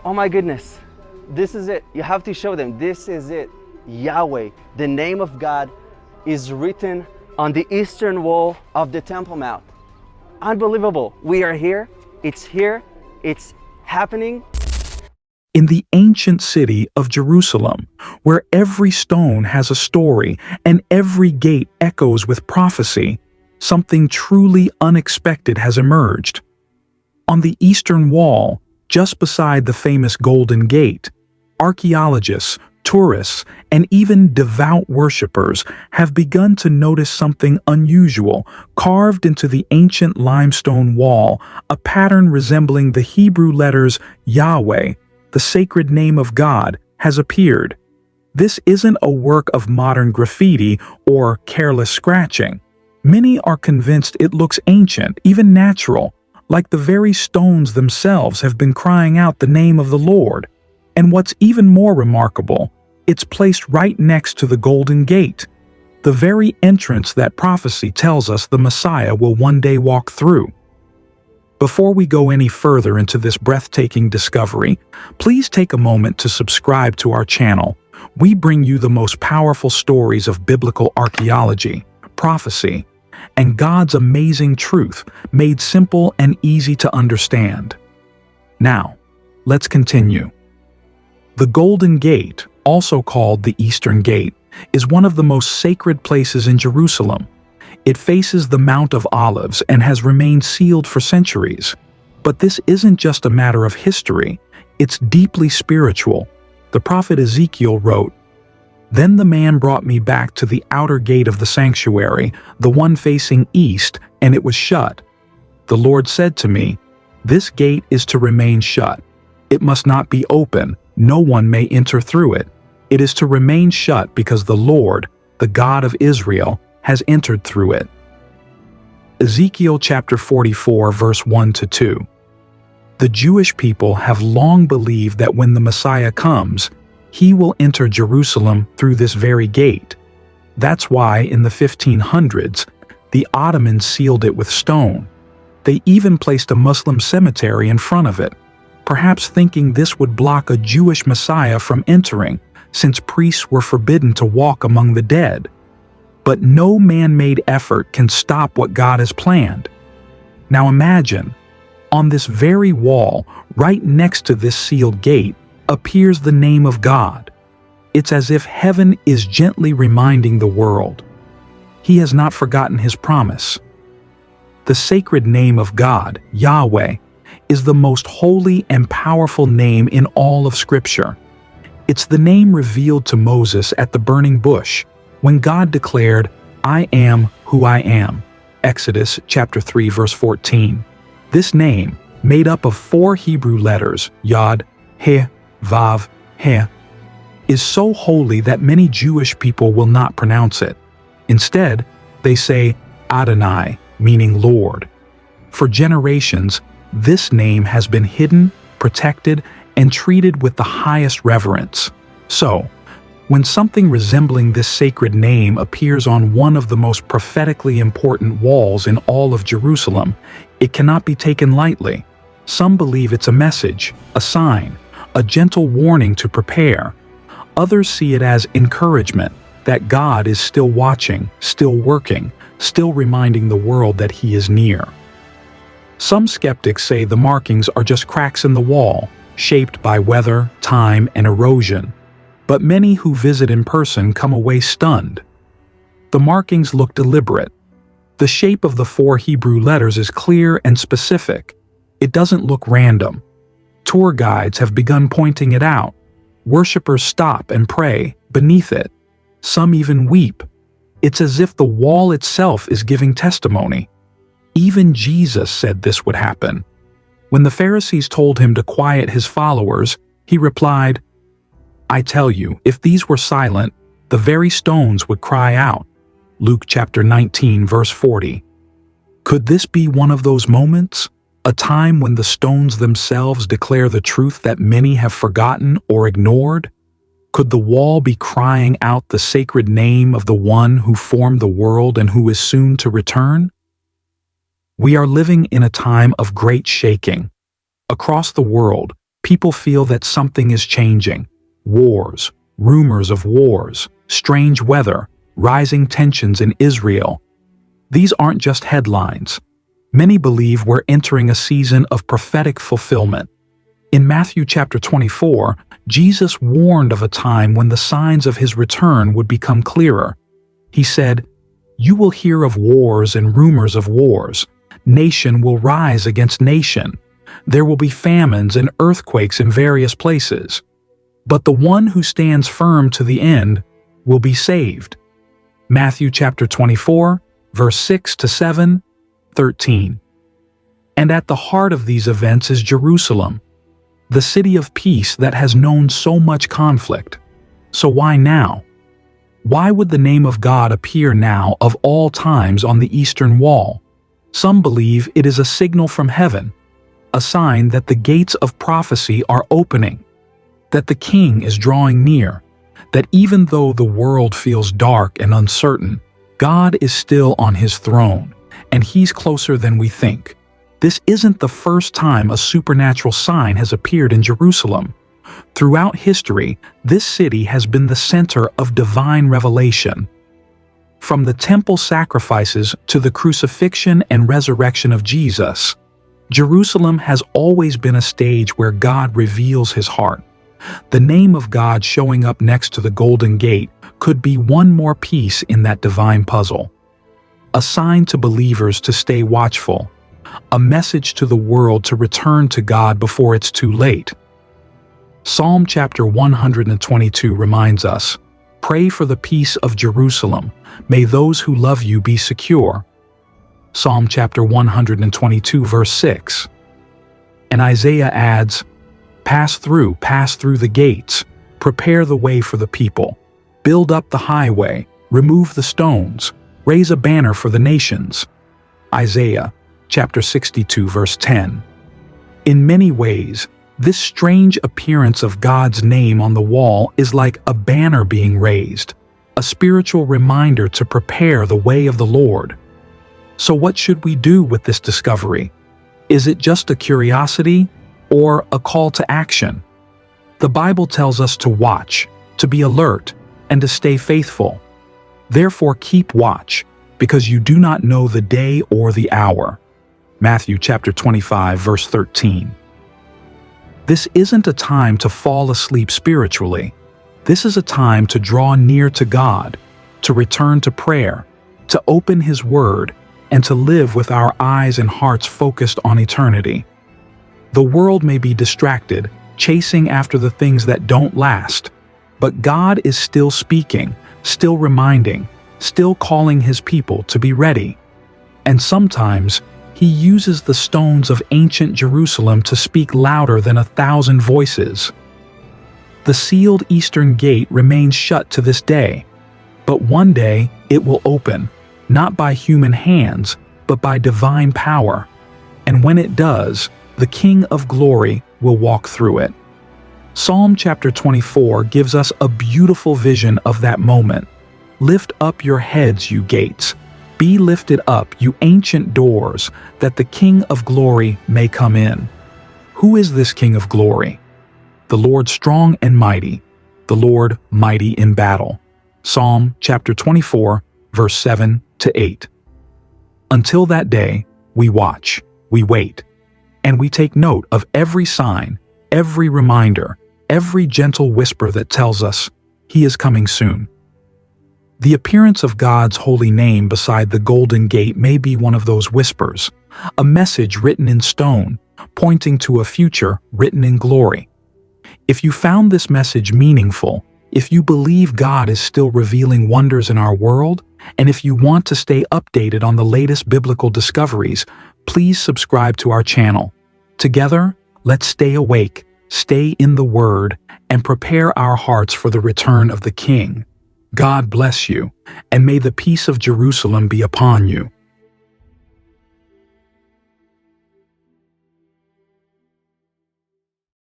Oh my goodness, this is it. You have to show them, this is it. Yahweh, the name of God, is written on the eastern wall of the Temple Mount. Unbelievable. We are here, it's happening. In the ancient city of Jerusalem, where every stone has a story and every gate echoes with prophecy, something truly unexpected has emerged. On the eastern wall, just beside the famous Golden Gate, archaeologists, tourists, and even devout worshippers have begun to notice something unusual carved into the ancient limestone wall, a pattern resembling the Hebrew letters Yahweh, the sacred name of God, has appeared. This isn't a work of modern graffiti or careless scratching. Many are convinced it looks ancient, even natural, like the very stones themselves have been crying out the name of the Lord. And what's even more remarkable, it's placed right next to the Golden Gate, the very entrance that prophecy tells us the Messiah will one day walk through. Before we go any further into this breathtaking discovery, please take a moment to subscribe to our channel. We bring you the most powerful stories of biblical archaeology, prophecy, and God's amazing truth made simple and easy to understand. Now, let's continue. The Golden Gate, also called the Eastern Gate, is one of the most sacred places in Jerusalem. It faces the Mount of Olives and has remained sealed for centuries. But this isn't just a matter of history, it's deeply spiritual. The prophet Ezekiel wrote, "Then the man brought me back to the outer gate of the sanctuary, the one facing east, and it was shut. The Lord said to me, 'This gate is to remain shut. It must not be open, no one may enter through it. It is to remain shut because the Lord, the God of Israel, has entered through it.'" Ezekiel chapter 44 verse 1-2. The Jewish people have long believed that when the Messiah comes, he will enter Jerusalem through this very gate. That's why in the 1500s, the Ottomans sealed it with stone. They even placed a Muslim cemetery in front of it, perhaps thinking this would block a Jewish Messiah from entering, since priests were forbidden to walk among the dead. But no man-made effort can stop what God has planned. Now imagine, on this very wall, right next to this sealed gate, appears the name of God. It's as if heaven is gently reminding the world. He has not forgotten his promise. The sacred name of God, Yahweh, is the most holy and powerful name in all of Scripture. It's the name revealed to Moses at the burning bush, when God declared, "I am who I am." Exodus chapter 3 verse 14. This name, made up of 4 Hebrew letters, Yod, He, Vav, He, is so holy that many Jewish people will not pronounce it. Instead, they say Adonai, meaning Lord. For generations, this name has been hidden, protected, and treated with the highest reverence. So, when something resembling this sacred name appears on one of the most prophetically important walls in all of Jerusalem, it cannot be taken lightly. Some believe it's a message, a sign, a gentle warning to prepare. Others see it as encouragement that God is still watching, still working, still reminding the world that he is near. Some skeptics say the markings are just cracks in the wall, shaped by weather, time, and erosion. But many who visit in person come away stunned. The markings look deliberate. The shape of the 4 Hebrew letters is clear and specific. It doesn't look random. Tour guides have begun pointing it out. Worshippers stop and pray beneath it. Some even weep. It's as if the wall itself is giving testimony. Even Jesus said this would happen. When the Pharisees told him to quiet his followers, he replied, "I tell you, if these were silent, the very stones would cry out." Luke chapter 19 verse 40. Could this be one of those moments? A time when the stones themselves declare the truth that many have forgotten or ignored? Could the wall be crying out the sacred name of the one who formed the world and who is soon to return? We are living in a time of great shaking. Across the world, people feel that something is changing. Wars, rumors of wars, strange weather, rising tensions in Israel. These aren't just headlines. Many believe we're entering a season of prophetic fulfillment. In Matthew chapter 24, Jesus warned of a time when the signs of his return would become clearer. He said, "You will hear of wars and rumors of wars. Nation will rise against nation. There will be famines and earthquakes in various places. But the one who stands firm to the end will be saved." Matthew chapter 24, verse 6 to 7, 13. And at the heart of these events is Jerusalem, the city of peace that has known so much conflict. So why now? Why would the name of God appear now of all times on the eastern wall? Some believe it is a signal from heaven, a sign that the gates of prophecy are opening, that the king is drawing near, that even though the world feels dark and uncertain, God is still on his throne, and he's closer than we think. This isn't the first time a supernatural sign has appeared in Jerusalem. Throughout history, this city has been the center of divine revelation. From the temple sacrifices to the crucifixion and resurrection of Jesus, Jerusalem has always been a stage where God reveals his heart. The name of God showing up next to the Golden Gate could be one more piece in that divine puzzle. A sign to believers to stay watchful, a message to the world to return to God before it's too late. Psalm chapter 122 reminds us, "Pray for the peace of Jerusalem. May those who love you be secure." Psalm chapter 122 verse 6. And Isaiah adds, pass through the gates, prepare the way for the people, build up the highway, remove the stones, raise a banner for the nations." Isaiah chapter 62 verse 10. In many ways, this strange appearance of God's name on the wall is like a banner being raised, a spiritual reminder to prepare the way of the Lord. So what should we do with this discovery? Is it just a curiosity or a call to action? The Bible tells us to watch, to be alert, and to stay faithful. Therefore keep watch, because you do not know the day or the hour. Matthew chapter 25 verse 13. This isn't a time to fall asleep spiritually. This is a time to draw near to God, to return to prayer, to open his word, and to live with our eyes and hearts focused on eternity. The world may be distracted, chasing after the things that don't last, but God is still speaking, still reminding, still calling his people to be ready. And sometimes, he uses the stones of ancient Jerusalem to speak louder than 1,000 voices. The sealed eastern gate remains shut to this day, but one day it will open, not by human hands, but by divine power. And when it does, the King of Glory will walk through it. Psalm chapter 24 gives us a beautiful vision of that moment. Lift up your heads, you gates. Be lifted up, you ancient doors, that the King of Glory may come in. Who is this King of Glory? The Lord strong and mighty, the Lord mighty in battle. Psalm chapter 24, verse 7 to 8. Until that day, we watch, we wait, and we take note of every sign, every reminder, every gentle whisper that tells us he is coming soon. The appearance of God's holy name beside the Golden Gate may be one of those whispers, a message written in stone, pointing to a future written in glory. If you found this message meaningful, if you believe God is still revealing wonders in our world, and if you want to stay updated on the latest biblical discoveries, please subscribe to our channel. Together, let's stay awake, stay in the Word, and prepare our hearts for the return of the King. God bless you, and may the peace of Jerusalem be upon you.